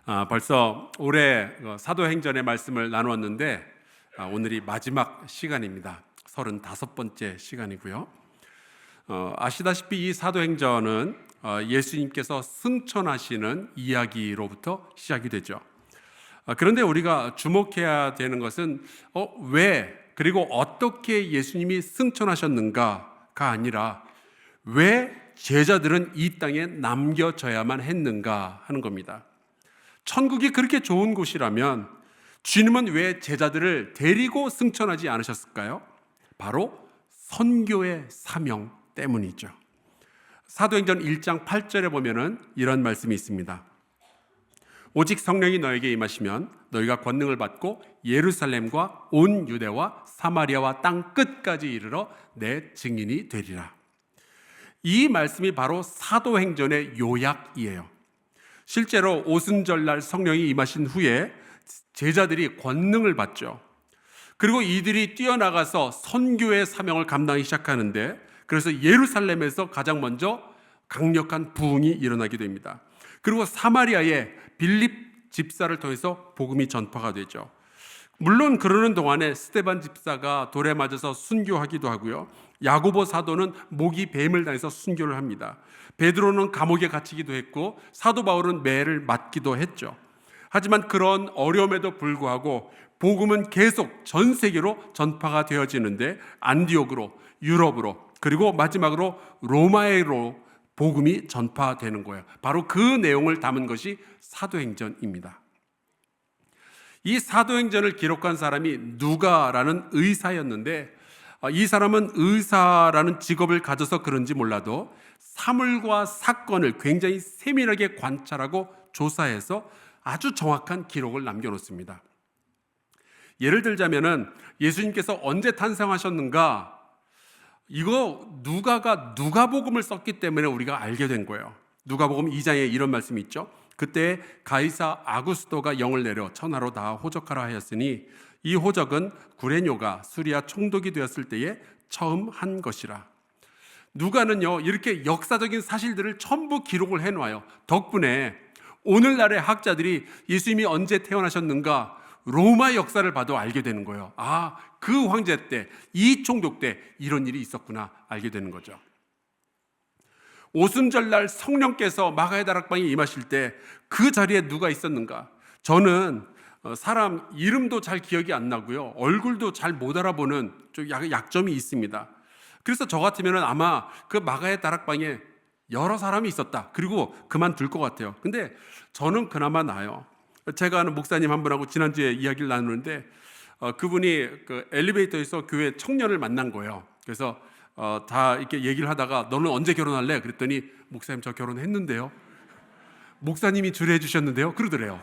벌써 올해 사도행전의 말씀을 나누었는데 오늘이 마지막 시간입니다. 35번째 시간이고요. 아시다시피 이 사도행전은 예수님께서 승천하시는 이야기로부터 시작이 되죠. 그런데 우리가 주목해야 되는 것은 왜 그리고 어떻게 예수님이 승천하셨는가가 아니라 왜 제자들은 이 땅에 남겨져야만 했는가 하는 겁니다. 천국이 그렇게 좋은 곳이라면 주님은 왜 제자들을 데리고 승천하지 않으셨을까요? 바로 선교의 사명 때문이죠. 사도행전 1장 8절에 보면은 이런 말씀이 있습니다. 오직 성령이 너에게 임하시면 너희가 권능을 받고 예루살렘과 온 유대와 사마리아와 땅 끝까지 이르러 내 증인이 되리라. 이 말씀이 바로 사도행전의 요약이에요. 실제로 오순절날 성령이 임하신 후에 제자들이 권능을 받죠. 그리고 이들이 뛰어나가서 선교의 사명을 감당하기 시작하는데, 그래서 예루살렘에서 가장 먼저 강력한 부흥이 일어나게 됩니다. 그리고 사마리아의 빌립 집사를 통해서 복음이 전파가 되죠. 물론 그러는 동안에 스데반 집사가 돌에 맞아서 순교하기도 하고요. 야고보 사도는 목이 뱀을 당해서 순교를 합니다. 베드로는 감옥에 갇히기도 했고 사도 바울은 매를 맞기도 했죠. 하지만 그런 어려움에도 불구하고 복음은 계속 전 세계로 전파가 되어지는데, 안디옥으로, 유럽으로, 그리고 마지막으로 로마에로 복음이 전파되는 거예요. 바로 그 내용을 담은 것이 사도행전입니다. 이 사도행전을 기록한 사람이 누가라는 의사였는데, 이 사람은 의사라는 직업을 가져서 그런지 몰라도 사물과 사건을 굉장히 세밀하게 관찰하고 조사해서 아주 정확한 기록을 남겨놓습니다. 예를 들자면은 예수님께서 언제 탄생하셨는가, 이거 누가가 누가복음을 썼기 때문에 우리가 알게 된 거예요. 누가복음 2장에 이런 말씀이 있죠. 그때 가이사 아구스도가 영을 내려 천하로 다 호적하라 하였으니 이 호적은 구레뇨가 수리아 총독이 되었을 때에 처음 한 것이라. 누가는요, 이렇게 역사적인 사실들을 전부 기록을 해놓아요. 덕분에 오늘날의 학자들이 예수님이 언제 태어나셨는가 로마 역사를 봐도 알게 되는 거예요. 그 황제 때, 이 총독 때 이런 일이 있었구나 알게 되는 거죠. 오순절날 성령께서 마가의 다락방에 임하실 때 그 자리에 누가 있었는가? 저는 사람 이름도 잘 기억이 안 나고요, 얼굴도 잘 못 알아보는 좀 약점이 있습니다. 그래서 저 같으면 아마 그 마가의 다락방에 여러 사람이 있었다, 그리고 그만둘 것 같아요. 근데 저는 그나마 나아요. 제가 아는 목사님 한 분하고 지난주에 이야기를 나누는데 그분이 그 엘리베이터에서 교회 청년을 만난 거예요. 그래서 다 이렇게 얘기를 하다가 너는 언제 결혼할래? 그랬더니 목사님 저 결혼했는데요. 목사님이 주례해 주셨는데요. 그러더래요.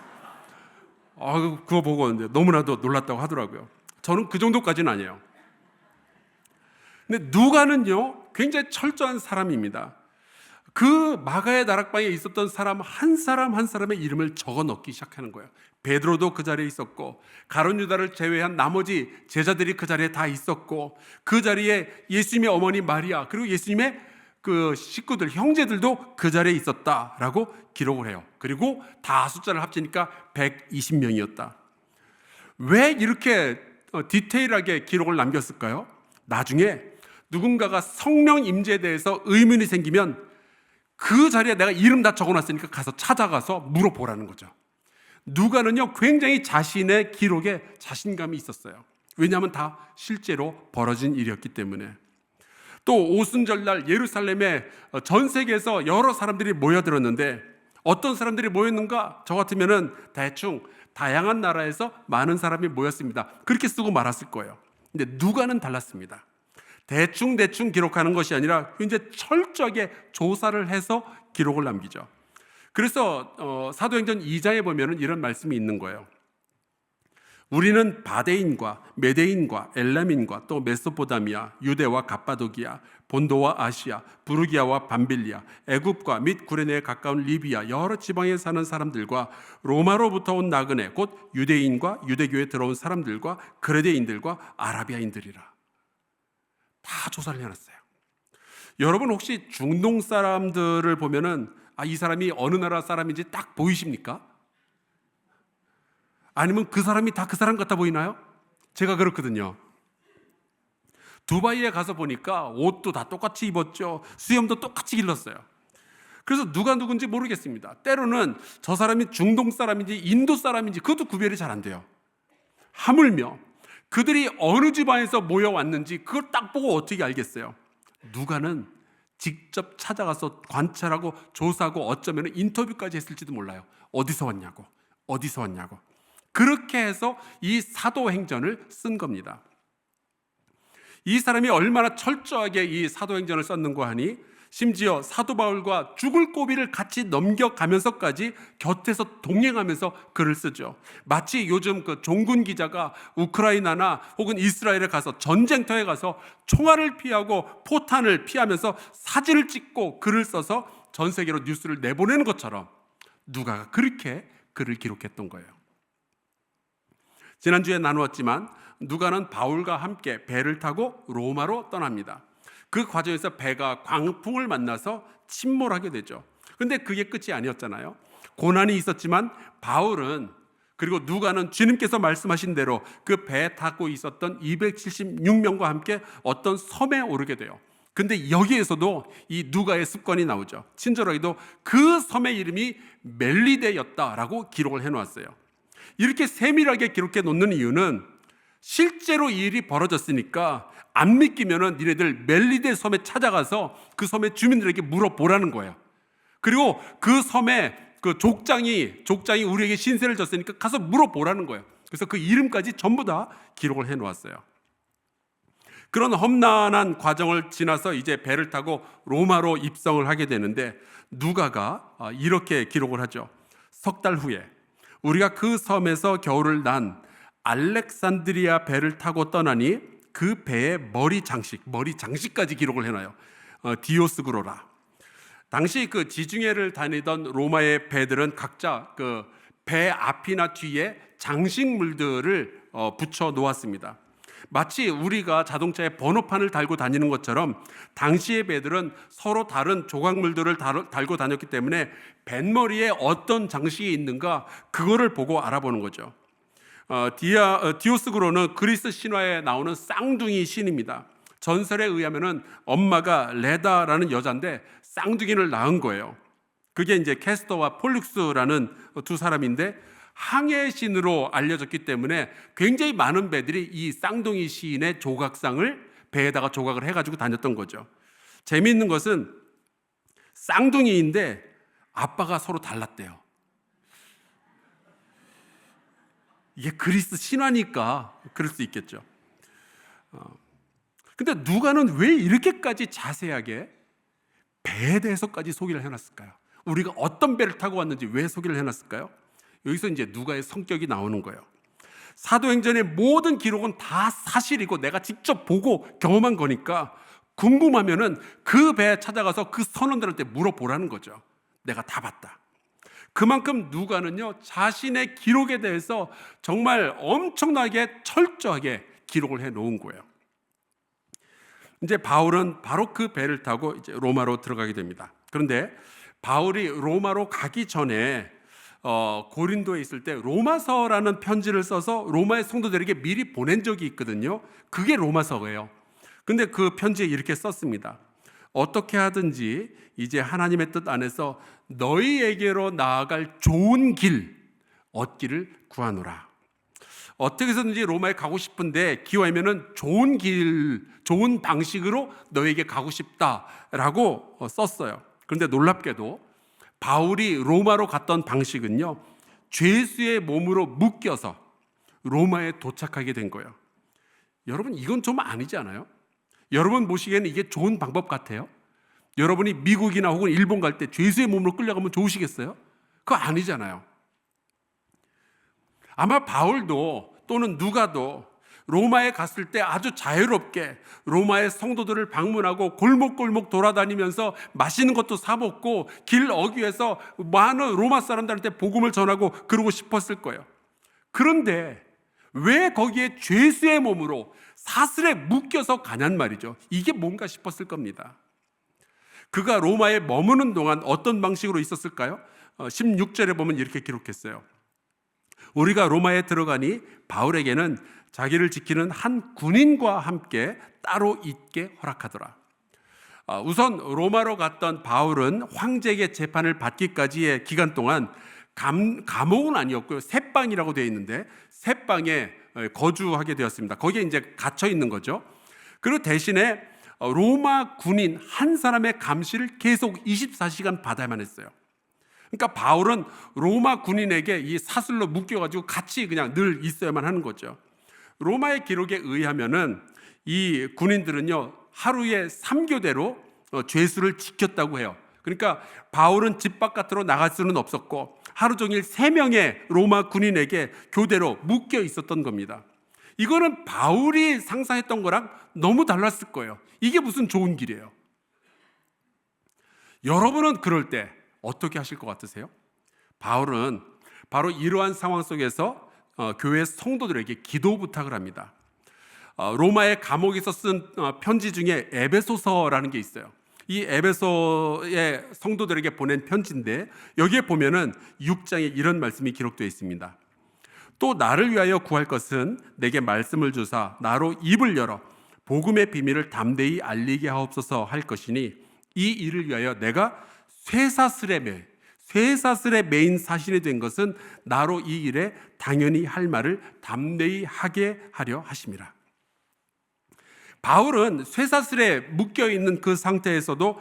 그거 보고 너무나도 놀랐다고 하더라고요. 저는 그 정도까지는 아니에요. 근데 누가는요, 굉장히 철저한 사람입니다. 그 마가의 다락방에 있었던 사람 한 사람의 이름을 적어 넣기 시작하는 거예요. 베드로도 그 자리에 있었고, 가룟 유다를 제외한 나머지 제자들이 그 자리에 다 있었고, 그 자리에 예수님의 어머니 마리아, 그리고 예수님의 그 식구들, 형제들도 그 자리에 있었다라고 기록을 해요. 그리고 다 숫자를 합치니까 120명이었다. 왜 이렇게 디테일하게 기록을 남겼을까요? 나중에 누군가가 성령 임재에 대해서 의문이 생기면 그 자리에 내가 이름 다 적어놨으니까 가서 찾아가서 물어보라는 거죠. 누가는요, 굉장히 자신의 기록에 자신감이 있었어요. 왜냐하면 다 실제로 벌어진 일이었기 때문에. 또 오순절날 예루살렘에 전 세계에서 여러 사람들이 모여들었는데, 어떤 사람들이 모였는가? 저 같으면은 대충 다양한 나라에서 많은 사람이 모였습니다, 그렇게 쓰고 말았을 거예요. 근데 누가는 달랐습니다. 대충 기록하는 것이 아니라 굉장히 철저하게 조사를 해서 기록을 남기죠. 그래서 사도행전 2장에 보면은 이런 말씀이 있는 거예요. 우리는 바데인과 메데인과 엘람인과 또 메소포다미아, 유대와 갑바도기아, 본도와 아시아, 부르기아와 밤빌리아, 애굽과 및 구레네에 가까운 리비아 여러 지방에 사는 사람들과 로마로부터 온 나그네 곧 유대인과 유대교에 들어온 사람들과 그레데인들과 아라비아인들이라. 다 조사를 해놨어요. 여러분 혹시 중동 사람들을 보면은 이 사람이 어느 나라 사람인지 딱 보이십니까? 아니면 그 사람이 다 그 사람 같아 보이나요? 제가 그렇거든요. 두바이에 가서 보니까 옷도 다 똑같이 입었죠. 수염도 똑같이 길렀어요. 그래서 누가 누군지 모르겠습니다. 때로는 저 사람이 중동 사람인지 인도 사람인지 그것도 구별이 잘 안 돼요. 하물며 그들이 어느 집안에서 모여왔는지 그걸 딱 보고 어떻게 알겠어요? 누가는 직접 찾아가서 관찰하고 조사하고 어쩌면 인터뷰까지 했을지도 몰라요. 어디서 왔냐고, 어디서 왔냐고. 그렇게 해서 이 사도행전을 쓴 겁니다. 이 사람이 얼마나 철저하게 이 사도행전을 썼는고 하니 심지어 사도 바울과 죽을 고비를 같이 넘겨가면서까지 곁에서 동행하면서 글을 쓰죠. 마치 요즘 그 종군 기자가 우크라이나나 혹은 이스라엘에 가서 전쟁터에 가서 총알을 피하고 포탄을 피하면서 사진을 찍고 글을 써서 전 세계로 뉴스를 내보내는 것처럼 누가가 그렇게 글을 기록했던 거예요. 지난주에 나누었지만 누가는 바울과 함께 배를 타고 로마로 떠납니다. 그 과정에서 배가 광풍을 만나서 침몰하게 되죠. 그런데 그게 끝이 아니었잖아요. 고난이 있었지만 바울은 그리고 누가는 주님께서 말씀하신 대로 그 배에 타고 있었던 276명과 함께 어떤 섬에 오르게 돼요. 근데 여기에서도 이 누가의 습관이 나오죠. 친절하게도 그 섬의 이름이 멜리데였다라고 기록을 해놓았어요. 이렇게 세밀하게 기록해 놓는 이유는 실제로 이 일이 벌어졌으니까 안 믿기면은 니네들 멜리데 섬에 찾아가서 그 섬의 주민들에게 물어보라는 거예요. 그리고 그 섬에 그 족장이 우리에게 신세를 졌으니까 가서 물어보라는 거예요. 그래서 그 이름까지 전부 다 기록을 해 놓았어요. 그런 험난한 과정을 지나서 이제 배를 타고 로마로 입성을 하게 되는데 누가가 이렇게 기록을 하죠. 석 달 후에 우리가 그 섬에서 겨울을 난 알렉산드리아 배를 타고 떠나니 그 배의 머리 장식까지 기록을 해놔요. 디오스그로라. 당시 그 지중해를 다니던 로마의 배들은 각자 그 배 앞이나 뒤에 장식물들을 붙여 놓았습니다. 마치 우리가 자동차에 번호판을 달고 다니는 것처럼 당시의 배들은 서로 다른 조각물들을 달고 다녔기 때문에 뱃머리에 어떤 장식이 있는가 그거를 보고 알아보는 거죠. 디오스그로는 그리스 신화에 나오는 쌍둥이 신입니다. 전설에 의하면은 엄마가 레다라는 여자인데 쌍둥이를 낳은 거예요. 그게 이제 캐스터와 폴룩스라는 두 사람인데 항해의 신으로 알려졌기 때문에 굉장히 많은 배들이 이 쌍둥이 시인의 조각상을 배에다가 조각을 해가지고 다녔던 거죠. 재미있는 것은 쌍둥이인데 아빠가 서로 달랐대요. 이게 그리스 신화니까 그럴 수 있겠죠. 근데 누가는 왜 이렇게까지 자세하게 배에 대해서까지 소개를 해놨을까요? 우리가 어떤 배를 타고 왔는지 왜 소개를 해놨을까요? 여기서 이제 누가의 성격이 나오는 거예요. 사도행전의 모든 기록은 다 사실이고 내가 직접 보고 경험한 거니까 궁금하면은 그 배에 찾아가서 그 선원들한테 물어보라는 거죠. 내가 다 봤다. 그만큼 누가는요 자신의 기록에 대해서 정말 엄청나게 철저하게 기록을 해 놓은 거예요. 이제 바울은 바로 그 배를 타고 이제 로마로 들어가게 됩니다. 그런데 바울이 로마로 가기 전에 고린도에 있을 때 로마서라는 편지를 써서 로마의 성도들에게 미리 보낸 적이 있거든요. 그게 로마서예요. 근데 그 편지에 이렇게 썼습니다. 어떻게 하든지 이제 하나님의 뜻 안에서 너희에게로 나아갈 좋은 길 얻기를 구하노라. 어떻게 해서든지 로마에 가고 싶은데 기회면은 좋은 길, 좋은 방식으로 너에게 가고 싶다라고 썼어요. 그런데 놀랍게도 바울이 로마로 갔던 방식은요, 죄수의 몸으로 묶여서 로마에 도착하게 된 거예요. 여러분, 이건 좀 아니지 않아요? 여러분 보시기에는 이게 좋은 방법 같아요? 여러분이 미국이나 혹은 일본 갈 때 죄수의 몸으로 끌려가면 좋으시겠어요? 그거 아니잖아요. 아마 바울도 또는 누가도 로마에 갔을 때 아주 자유롭게 로마의 성도들을 방문하고 골목골목 돌아다니면서 맛있는 것도 사 먹고 길 어귀에서 많은 로마 사람들한테 복음을 전하고 그러고 싶었을 거예요. 그런데 왜 거기에 죄수의 몸으로 사슬에 묶여서 가냔 말이죠. 이게 뭔가 싶었을 겁니다. 그가 로마에 머무는 동안 어떤 방식으로 있었을까요? 16절에 보면 이렇게 기록했어요. 우리가 로마에 들어가니 바울에게는 자기를 지키는 한 군인과 함께 따로 있게 허락하더라. 우선 로마로 갔던 바울은 황제에게 재판을 받기까지의 기간 동안 감옥은 아니었고요, 새방이라고 되어 있는데 새방에 거주하게 되었습니다. 거기에 이제 갇혀 있는 거죠. 그리고 대신에 로마 군인 한 사람의 감시를 계속 24시간 받아야만 했어요. 그러니까 바울은 로마 군인에게 이 사슬로 묶여가지고 같이 그냥 늘 있어야만 하는 거죠. 로마의 기록에 의하면은 이 군인들은요, 하루에 3교대로 죄수를 지켰다고 해요. 그러니까 바울은 집 바깥으로 나갈 수는 없었고 하루 종일 3명의 로마 군인에게 교대로 묶여 있었던 겁니다. 이거는 바울이 상상했던 거랑 너무 달랐을 거예요. 이게 무슨 좋은 길이에요. 여러분은 그럴 때 어떻게 하실 것 같으세요? 바울은 바로 이러한 상황 속에서 교회 성도들에게 기도 부탁을 합니다. 로마의 감옥에서 쓴 편지 중에 에베소서라는 게 있어요. 이 에베소의 성도들에게 보낸 편지인데 여기에 보면은 6장에 이런 말씀이 기록되어 있습니다. 또 나를 위하여 구할 것은 내게 말씀을 주사 나로 입을 열어 복음의 비밀을 담대히 알리게 하옵소서 할 것이니 이 일을 위하여 내가 쇠사슬에 매인 사신이 된 것은 나로 이 일에 당연히 할 말을 담대히 하게 하려 하심이라. 바울은 쇠사슬에 묶여있는 그 상태에서도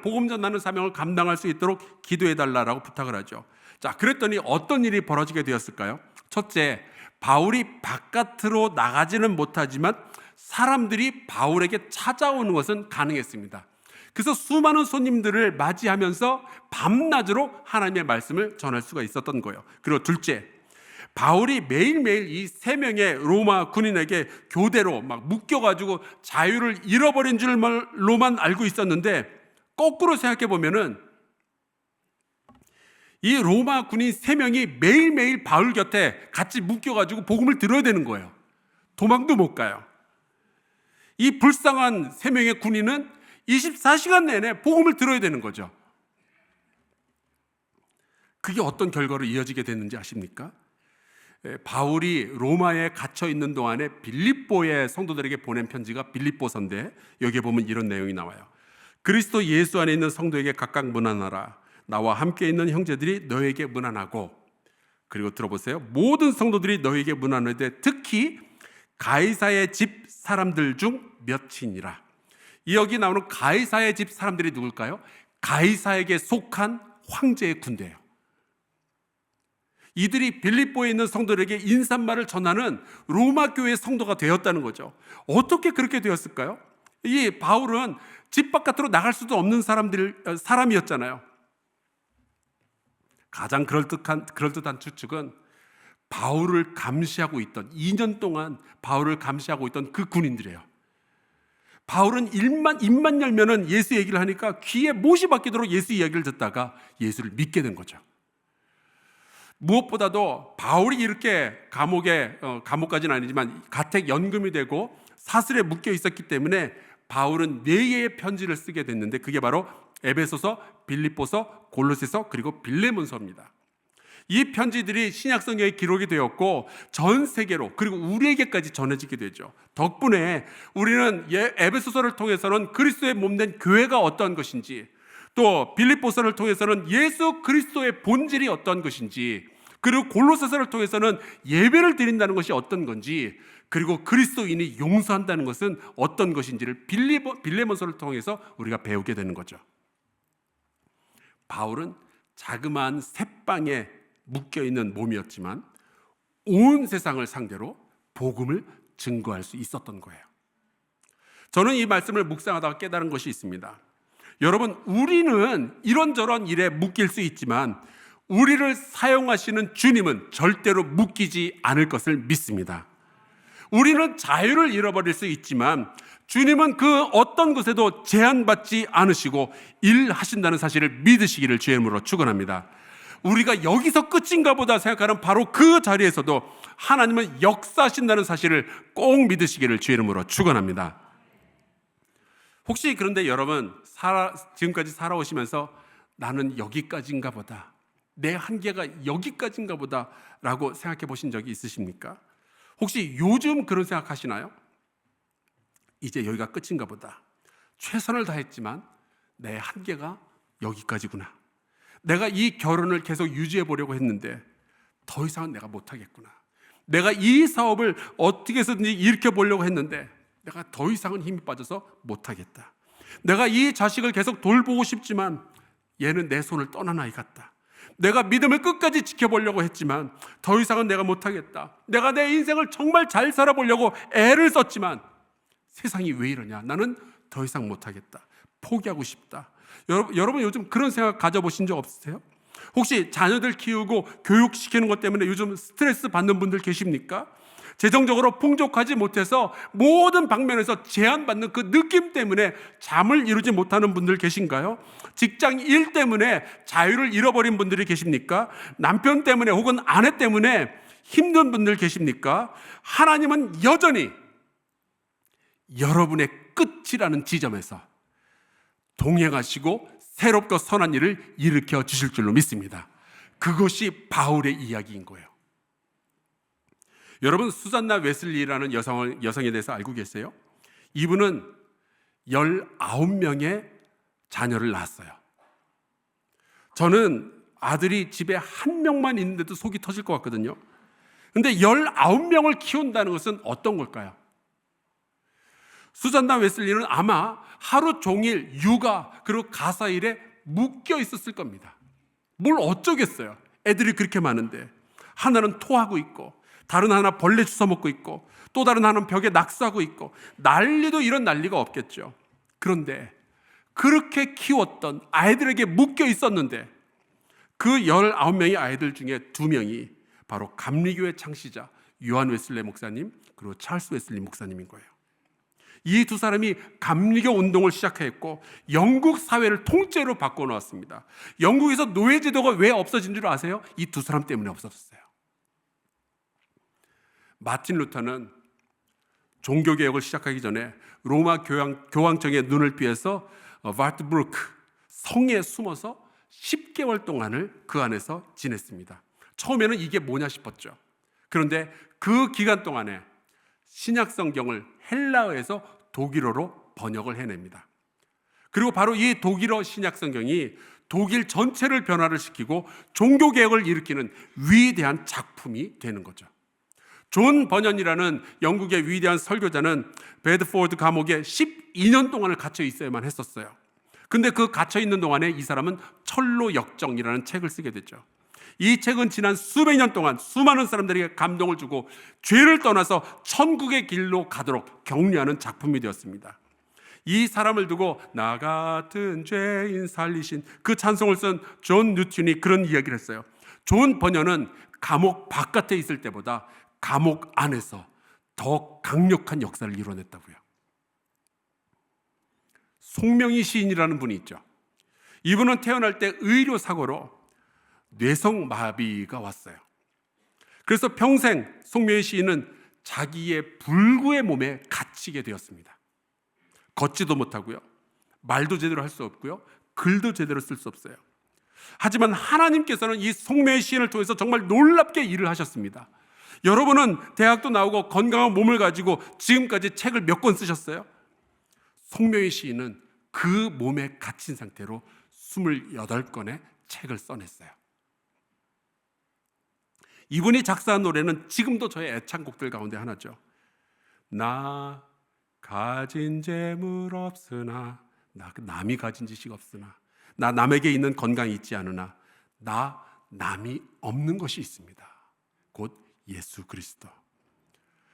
복음 전하는 사명을 감당할 수 있도록 기도해달라고 부탁을 하죠. 자, 그랬더니 어떤 일이 벌어지게 되었을까요? 첫째, 바울이 바깥으로 나가지는 못하지만 사람들이 바울에게 찾아오는 것은 가능했습니다. 그래서 수많은 손님들을 맞이하면서 밤낮으로 하나님의 말씀을 전할 수가 있었던 거예요. 그리고 둘째, 바울이 매일매일 이 3명의 로마 군인에게 교대로 막 묶여가지고 자유를 잃어버린 줄로만 알고 있었는데 거꾸로 생각해 보면은 이 로마 군인 3명이 매일매일 바울 곁에 같이 묶여가지고 복음을 들어야 되는 거예요. 도망도 못 가요. 이 불쌍한 3명의 군인은 24시간 내내 복음을 들어야 되는 거죠. 그게 어떤 결과로 이어지게 됐는지 아십니까? 바울이 로마에 갇혀 있는 동안에 빌립보의 성도들에게 보낸 편지가 빌립보서인데 여기에 보면 이런 내용이 나와요. 그리스도 예수 안에 있는 성도에게 각각 문안하라. 나와 함께 있는 형제들이 너에게 문안하고, 그리고 들어보세요. 모든 성도들이 너에게 문안하되 특히 가이사의 집 사람들 중 몇이니라. 여기 나오는 가이사의 집 사람들이 누굴까요? 가이사에게 속한 황제의 군대예요. 이들이 빌립보에 있는 성도들에게 인사말을 전하는 로마 교회의 성도가 되었다는 거죠. 어떻게 그렇게 되었을까요? 이 바울은 집 바깥으로 나갈 수도 없는 사람이었잖아요. 가장 그럴듯한 추측은 바울을 감시하고 있던 2년 동안 바울을 감시하고 있던 그 군인들이에요. 바울은 입만 열면은 예수 얘기를 하니까 귀에 못이 박히도록 예수 이야기를 듣다가 예수를 믿게 된 거죠. 무엇보다도 바울이 이렇게 감옥까지는 아니지만 가택 연금이 되고 사슬에 묶여 있었기 때문에 바울은 4개의 편지를 쓰게 됐는데 그게 바로 에베소서, 빌립보서, 골로새서 그리고 빌레몬서입니다. 이 편지들이 신약성경에 기록이 되었고 전 세계로 그리고 우리에게까지 전해지게 되죠. 덕분에 우리는 에베소서를 통해서는 그리스도의 몸된 교회가 어떠한 것인지, 또 빌립보서를 통해서는 예수 그리스도의 본질이 어떤 것인지, 그리고 골로새서를 통해서는 예배를 드린다는 것이 어떤 건지, 그리고 그리스도인이 용서한다는 것은 어떤 것인지를 빌레몬서를 통해서 우리가 배우게 되는 거죠. 바울은 자그마한 새방에 묶여있는 몸이었지만 온 세상을 상대로 복음을 증거할 수 있었던 거예요. 저는 이 말씀을 묵상하다가 깨달은 것이 있습니다. 여러분, 우리는 이런저런 일에 묶일 수 있지만 우리를 사용하시는 주님은 절대로 묶이지 않을 것을 믿습니다. 우리는 자유를 잃어버릴 수 있지만 주님은 그 어떤 것에도 제한받지 않으시고 일하신다는 사실을 믿으시기를 주의 이름으로 축원합니다. 우리가 여기서 끝인가 보다 생각하는 바로 그 자리에서도 하나님은 역사하신다는 사실을 꼭 믿으시기를 주의 이름으로 축원합니다. 혹시 그런데 여러분 지금까지 살아오시면서 나는 여기까지인가 보다, 내 한계가 여기까지인가 보다라고 생각해 보신 적이 있으십니까? 혹시 요즘 그런 생각하시나요? 이제 여기가 끝인가 보다. 최선을 다했지만 내 한계가 여기까지구나. 내가 이 결혼을 계속 유지해 보려고 했는데 더 이상은 내가 못하겠구나. 내가 이 사업을 어떻게 해서든지 일으켜 보려고 했는데 내가 더 이상은 힘이 빠져서 못하겠다. 내가 이 자식을 계속 돌보고 싶지만 얘는 내 손을 떠난 아이 같다. 내가 믿음을 끝까지 지켜보려고 했지만 더 이상은 내가 못하겠다. 내가 내 인생을 정말 잘 살아보려고 애를 썼지만 세상이 왜 이러냐. 나는 더 이상 못하겠다. 포기하고 싶다. 여러분 요즘 그런 생각 가져보신 적 없으세요? 혹시 자녀들 키우고 교육시키는 것 때문에 요즘 스트레스 받는 분들 계십니까? 재정적으로 풍족하지 못해서 모든 방면에서 제한받는 그 느낌 때문에 잠을 이루지 못하는 분들 계신가요? 직장 일 때문에 자유를 잃어버린 분들이 계십니까? 남편 때문에 혹은 아내 때문에 힘든 분들 계십니까? 하나님은 여전히 여러분의 끝이라는 지점에서 동행하시고 새롭고 선한 일을 일으켜 주실 줄로 믿습니다. 그것이 바울의 이야기인 거예요. 여러분, 수잔나 웨슬리라는 여성에 대해서 알고 계세요? 이분은 19명의 자녀를 낳았어요. 저는 아들이 집에 한 명만 있는데도 속이 터질 것 같거든요. 근데 19명을 키운다는 것은 어떤 걸까요? 수잔나 웨슬리는 아마 하루 종일 육아 그리고 가사 일에 묶여 있었을 겁니다. 뭘 어쩌겠어요. 애들이 그렇게 많은데 하나는 토하고 있고 다른 하나 벌레 주워 먹고 있고 또 다른 하나는 벽에 낙서하고 있고 난리도 이런 난리가 없겠죠. 그런데 그렇게 키웠던 아이들에게 묶여 있었는데 그 19명의 아이들 중에 2명이 바로 감리교회 창시자 요한 웨슬리 목사님 그리고 찰스 웨슬리 목사님인 거예요. 이 두 사람이 감리교 운동을 시작했고 영국 사회를 통째로 바꿔놓았습니다. 영국에서 노예제도가 왜 없어진 줄 아세요? 이 두 사람 때문에 없어졌어요. 마틴 루터는 종교개혁을 시작하기 전에 로마 교황청의 눈을 피해서 바르트부르크 성에 숨어서 10개월 동안을 그 안에서 지냈습니다. 처음에는 이게 뭐냐 싶었죠. 그런데 그 기간 동안에 신약 성경을 헬라어에서 독일어로 번역을 해냅니다. 그리고 바로 이 독일어 신약 성경이 독일 전체를 변화를 시키고 종교개혁을 일으키는 위대한 작품이 되는 거죠. 존 버년이라는 영국의 위대한 설교자는 베드포드 감옥에 12년 동안을 갇혀 있어야만 했었어요. 근데 그 갇혀 있는 동안에 이 사람은 철로 역정이라는 책을 쓰게 되죠. 이 책은 지난 수백 년 동안 수많은 사람들에게 감동을 주고 죄를 떠나서 천국의 길로 가도록 격려하는 작품이 되었습니다. 이 사람을 두고 나 같은 죄인 살리신 그 찬송을 쓴 존 뉴튼이 그런 이야기를 했어요. 존 버년은 감옥 바깥에 있을 때보다 감옥 안에서 더 강력한 역사를 이뤄냈다고요. 송명희 시인이라는 분이 있죠. 이분은 태어날 때 의료사고로 뇌성마비가 왔어요. 그래서 평생 송명희 시인은 자기의 불구의 몸에 갇히게 되었습니다. 걷지도 못하고요, 말도 제대로 할 수 없고요, 글도 제대로 쓸 수 없어요. 하지만 하나님께서는 이 송명희 시인을 통해서 정말 놀랍게 일을 하셨습니다. 여러분은 대학도 나오고 건강한 몸을 가지고 지금까지 책을 몇 권 쓰셨어요? 송명희 시인은 그 몸에 갇힌 상태로 28권의 책을 써냈어요. 이분이 작사한 노래는 지금도 저의 애창곡들 가운데 하나죠. 나 가진 재물 없으나, 나 남이 가진 지식 없으나, 나 남에게 있는 건강이 있지 않으나, 나 남이 없는 것이 있습니다. 곧 예수 그리스도.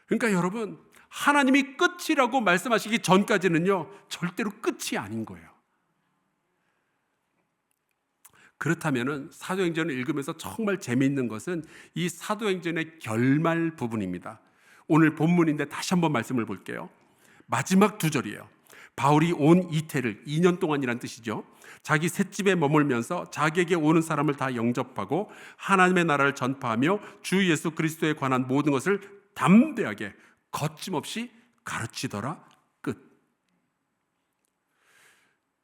그러니까 여러분, 하나님이 끝이라고 말씀하시기 전까지는요, 절대로 끝이 아닌 거예요. 그렇다면 사도행전을 읽으면서 정말 재미있는 것은 이 사도행전의 결말 부분입니다. 오늘 본문인데 다시 한번 말씀을 볼게요. 마지막 2절이에요. 바울이 온 이태를 2년 동안이란 뜻이죠. 자기 셋집에 머물면서 자기에게 오는 사람을 다 영접하고 하나님의 나라를 전파하며 주 예수 그리스도에 관한 모든 것을 담대하게 거침없이 가르치더라. 끝.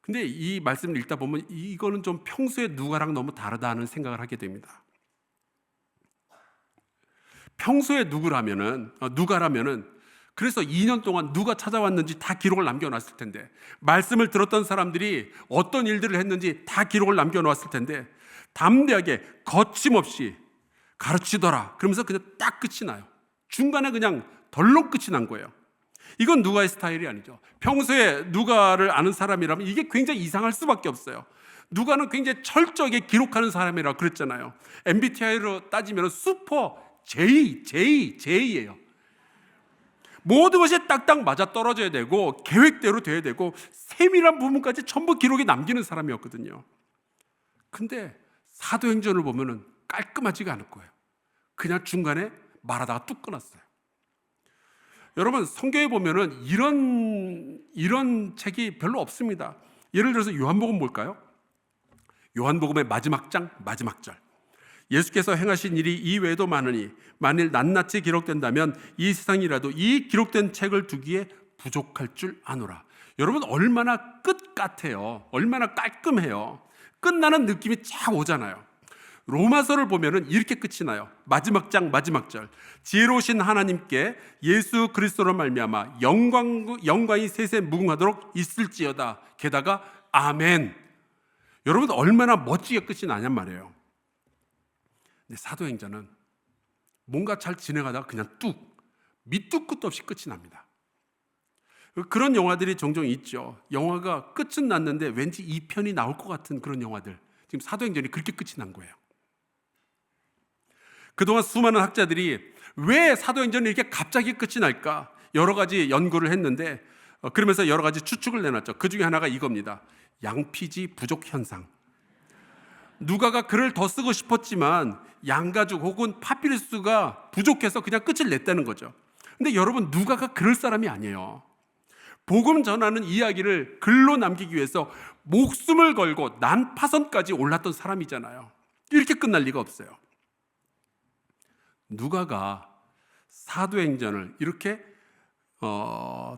근데 이 말씀을 읽다 보면 이거는 좀 평소에 누가랑 너무 다르다는 생각을 하게 됩니다. 평소에 누가라면은 그래서 2년 동안 누가 찾아왔는지 다 기록을 남겨놨을 텐데, 말씀을 들었던 사람들이 어떤 일들을 했는지 다 기록을 남겨놓았을 텐데, 담대하게 거침없이 가르치더라 그러면서 그냥 딱 끝이 나요. 중간에 그냥 덜렁 끝이 난 거예요. 이건 누가의 스타일이 아니죠. 평소에 누가를 아는 사람이라면 이게 굉장히 이상할 수밖에 없어요. 누가는 굉장히 철저하게 기록하는 사람이라고 그랬잖아요. MBTI로 따지면 슈퍼 J예요. 모든 것이 딱딱 맞아 떨어져야 되고 계획대로 돼야 되고 세밀한 부분까지 전부 기록에 남기는 사람이었거든요. 근데 사도행전을 보면은 깔끔하지가 않을 거예요. 그냥 중간에 말하다가 뚝 끊었어요. 여러분, 성경에 보면은 이런 책이 별로 없습니다. 예를 들어서 요한복음 볼까요? 요한복음의 마지막 장 마지막 절, 예수께서 행하신 일이 이외에도 많으니 만일 낱낱이 기록된다면 이 세상이라도 이 기록된 책을 두기에 부족할 줄 아노라. 여러분, 얼마나 끝 같아요. 얼마나 깔끔해요. 끝나는 느낌이 쫙 오잖아요. 로마서를 보면은 이렇게 끝이 나요. 마지막 장 마지막 절, 지혜로우신 하나님께 예수 그리스도로 말미암아 영광이 세세 무궁하도록 있을지어다. 게다가 아멘. 여러분, 얼마나 멋지게 끝이 나냔 말이에요. 근데 사도행전은 뭔가 잘 진행하다가 그냥 밑도 끝도 없이 끝이 납니다. 그런 영화들이 종종 있죠. 영화가 끝은 났는데 왠지 2편이 나올 것 같은 그런 영화들. 지금 사도행전이 그렇게 끝이 난 거예요. 그동안 수많은 학자들이 왜 사도행전이 이렇게 갑자기 끝이 날까 여러 가지 연구를 했는데, 그러면서 여러 가지 추측을 내놨죠. 그 중에 하나가 이겁니다. 양피지 부족 현상. 누가가 글을 더 쓰고 싶었지만 양가죽 혹은 파피루스가 부족해서 그냥 끝을 냈다는 거죠. 근데 여러분, 누가가 그럴 사람이 아니에요. 복음 전하는 이야기를 글로 남기기 위해서 목숨을 걸고 난파선까지 올랐던 사람이잖아요. 이렇게 끝날 리가 없어요. 누가가 사도행전을 이렇게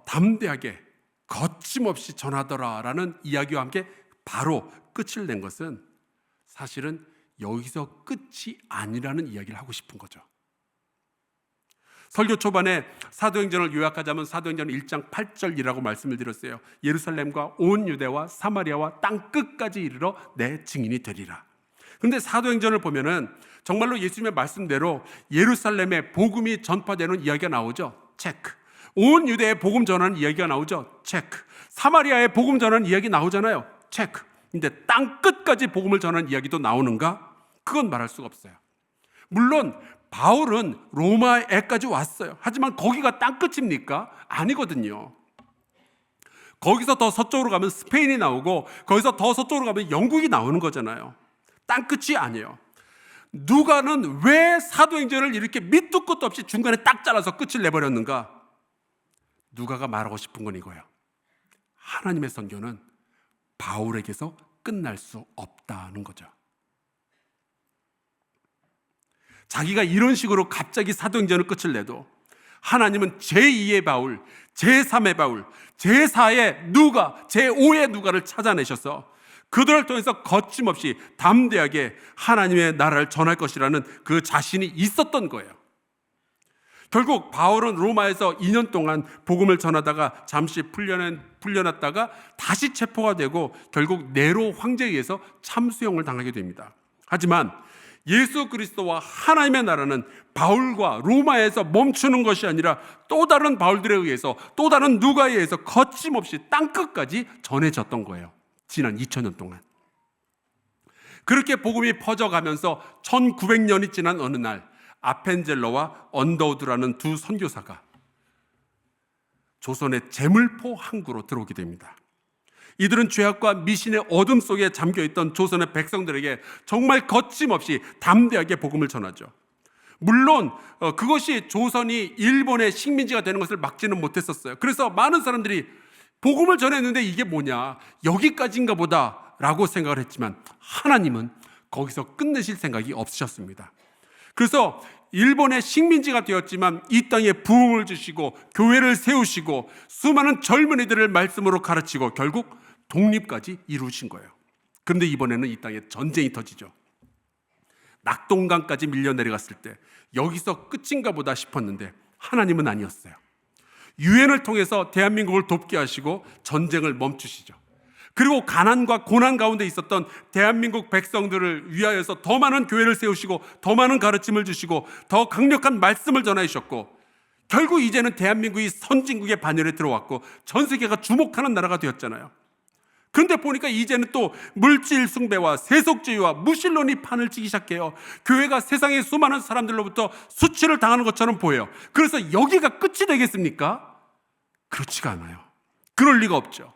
담대하게 거침없이 전하더라라는 이야기와 함께 바로 끝을 낸 것은 사실은 여기서 끝이 아니라는 이야기를 하고 싶은 거죠. 설교 초반에 사도행전을 요약하자면 사도행전 1장 8절이라고 말씀을 드렸어요. 예루살렘과 온 유대와 사마리아와 땅 끝까지 이르러 내 증인이 되리라. 그런데 사도행전을 보면은 정말로 예수님의 말씀대로 예루살렘의 복음이 전파되는 이야기가 나오죠. 체크. 온 유대의 복음 전하는 이야기가 나오죠. 체크. 사마리아의 복음 전하는 이야기 나오잖아요. 체크. 근데 땅 끝까지 복음을 전하는 이야기도 나오는가? 그건 말할 수가 없어요. 물론 바울은 로마에까지 왔어요. 하지만 거기가 땅 끝입니까? 아니거든요. 거기서 더 서쪽으로 가면 스페인이 나오고 거기서 더 서쪽으로 가면 영국이 나오는 거잖아요. 땅 끝이 아니에요. 누가는 왜 사도행전을 이렇게 밑도 끝도 없이 중간에 딱 잘라서 끝을 내버렸는가? 누가가 말하고 싶은 건 이거예요. 하나님의 선교는 바울에게서 끝날 수 없다는 거죠. 자기가 이런 식으로 갑자기 사도행전을 끝을 내도 하나님은 제2의 바울, 제3의 바울, 제4의 누가, 제5의 누가를 찾아내셔서 그들을 통해서 거침없이 담대하게 하나님의 나라를 전할 것이라는 그 자신이 있었던 거예요. 결국 바울은 로마에서 2년 동안 복음을 전하다가 잠시 풀려났다가 다시 체포가 되고 결국 네로 황제에 의해서 참수형을 당하게 됩니다. 하지만 예수 그리스도와 하나님의 나라는 바울과 로마에서 멈추는 것이 아니라 또 다른 바울들에 의해서, 또 다른 누가에 의해서 거침없이 땅끝까지 전해졌던 거예요. 지난 2000년 동안. 그렇게 복음이 퍼져가면서 1900년이 지난 어느 날 아펜젤러와 언더우드라는 두 선교사가 조선의 제물포 항구로 들어오게 됩니다. 이들은 죄악과 미신의 어둠 속에 잠겨있던 조선의 백성들에게 정말 거침없이 담대하게 복음을 전하죠. 물론 그것이 조선이 일본의 식민지가 되는 것을 막지는 못했었어요. 그래서 많은 사람들이 복음을 전했는데 이게 뭐냐, 여기까지인가 보다 라고 생각을 했지만 하나님은 거기서 끝내실 생각이 없으셨습니다. 그래서 일본의 식민지가 되었지만 이 땅에 부흥을 주시고 교회를 세우시고 수많은 젊은이들을 말씀으로 가르치고 결국 독립까지 이루신 거예요. 그런데 이번에는 이 땅에 전쟁이 터지죠. 낙동강까지 밀려 내려갔을 때 여기서 끝인가 보다 싶었는데 하나님은 아니었어요. 유엔을 통해서 대한민국을 돕게 하시고 전쟁을 멈추시죠. 그리고 가난과 고난 가운데 있었던 대한민국 백성들을 위하여서 더 많은 교회를 세우시고 더 많은 가르침을 주시고 더 강력한 말씀을 전해 주셨고, 결국 이제는 대한민국이 선진국의 반열에 들어왔고 전 세계가 주목하는 나라가 되었잖아요. 그런데 보니까 이제는 또 물질 숭배와 세속주의와 무신론이 판을 치기 시작해요. 교회가 세상의 수많은 사람들로부터 수치를 당하는 것처럼 보여요. 그래서 여기가 끝이 되겠습니까? 그렇지가 않아요. 그럴 리가 없죠.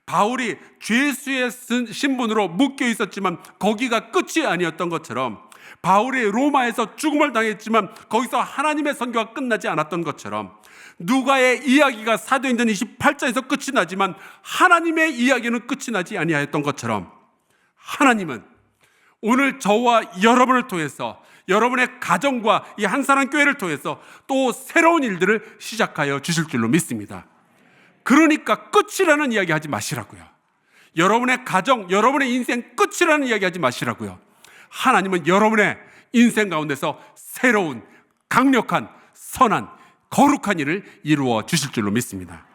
바울이 죄수의 신분으로 묶여 있었지만 거기가 끝이 아니었던 것처럼, 바울이 로마에서 죽음을 당했지만 거기서 하나님의 선교가 끝나지 않았던 것처럼, 누가의 이야기가 사도행전 28장에서 끝이 나지만 하나님의 이야기는 끝이 나지 아니하였던 것처럼, 하나님은 오늘 저와 여러분을 통해서, 여러분의 가정과 이 한사람 교회를 통해서 또 새로운 일들을 시작하여 주실 줄로 믿습니다. 그러니까 끝이라는 이야기 하지 마시라고요. 여러분의 가정, 여러분의 인생 끝이라는 이야기 하지 마시라고요. 하나님은 여러분의 인생 가운데서 새로운 강력한 선한 거룩한 일을 이루어 주실 줄로 믿습니다.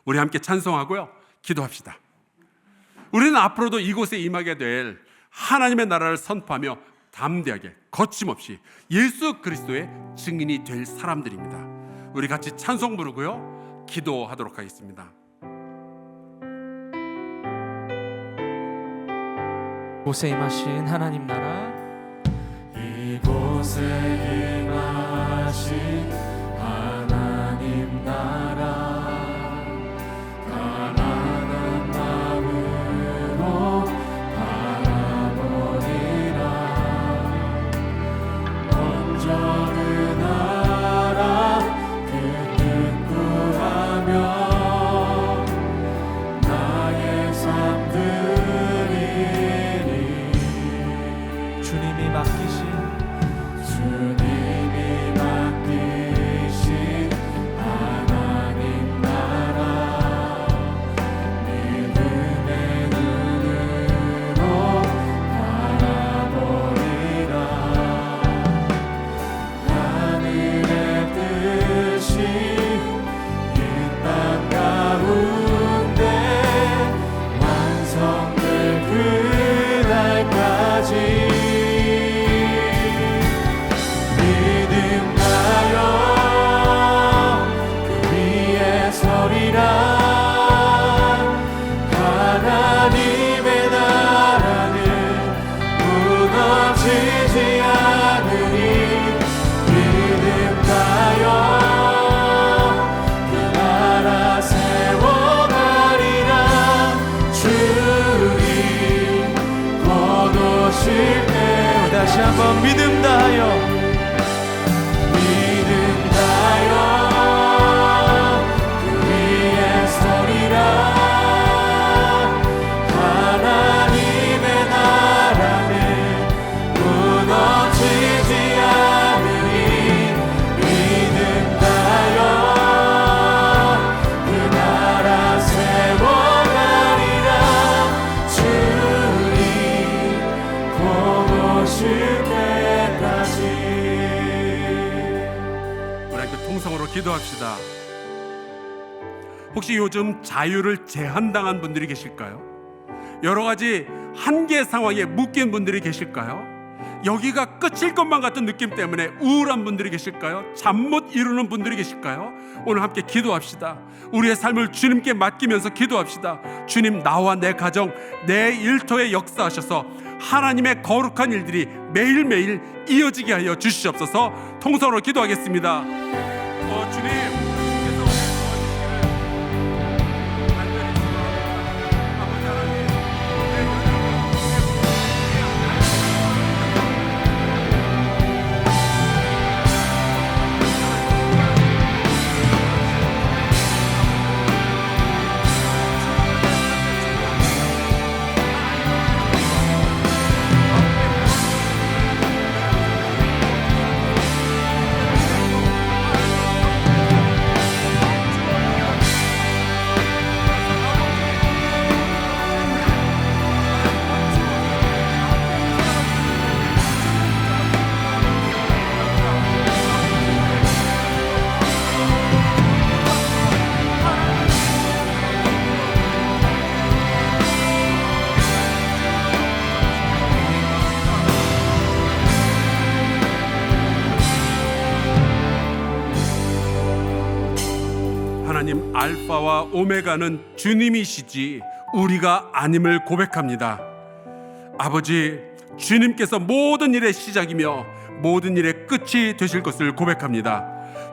우리 함께 찬송하고요, 기도합시다. 우리는 앞으로도 이곳에 임하게 될 하나님의 나라를 선포하며 담대하게 거침없이 예수 그리스도의 증인이 될 사람들입니다. 우리 같이 찬송 부르고요, 기도하도록 하겠습니다. 이곳에 임하신 하나님 나라, 이곳에 임하신 하나님 나라, 가난한 마음으로 바라보리라. 먼저 그 나라 그 뜻 구하며 나의 삶 드리리. 주님이 맡기신 하나님 나라, 믿음의 눈으로 바라보리라. 하늘의 뜻이 이 땅 가운데 완성될 그날까지 하나님의 나라는 무너지지 않으니 믿음하여 그 나라 세워가리라. 주님 곧 오실 때 다시 한번 믿음 다하여 기도합시다. 혹시 요즘 자유를 제한당한 분들이 계실까요? 여러 가지 한계 상황에 묶인 분들이 계실까요? 여기가 끝일 것만 같은 느낌 때문에 우울한 분들이 계실까요? 잠 못 이루는 분들이 계실까요? 오늘 함께 기도합시다. 우리의 삶을 주님께 맡기면서 기도합시다. 주님, 나와 내 가정, 내 일터에 역사하셔서 하나님의 거룩한 일들이 매일매일 이어지게 하여 주시옵소서. 통성으로 기도하겠습니다. 주님, 하나님, 알파와 오메가는 주님이시지 우리가 아님을 고백합니다. 아버지, 주님께서 모든 일의 시작이며 모든 일의 끝이 되실 것을 고백합니다.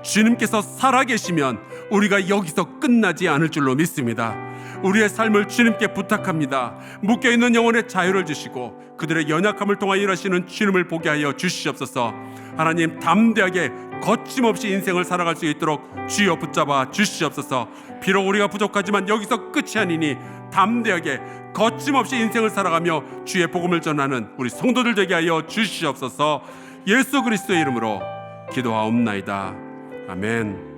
주님께서 살아계시면 우리가 여기서 끝나지 않을 줄로 믿습니다. 우리의 삶을 주님께 부탁합니다. 묶여있는 영혼의 자유를 주시고 그들의 연약함을 통하여 일하시는 주님을 보게 하여 주시옵소서. 하나님, 담대하게 거침없이 인생을 살아갈 수 있도록 주여 붙잡아 주시옵소서. 비록 우리가 부족하지만 여기서 끝이 아니니 담대하게 거침없이 인생을 살아가며 주의 복음을 전하는 우리 성도들 되게 하여 주시옵소서. 예수 그리스도의 이름으로 기도하옵나이다. 아멘.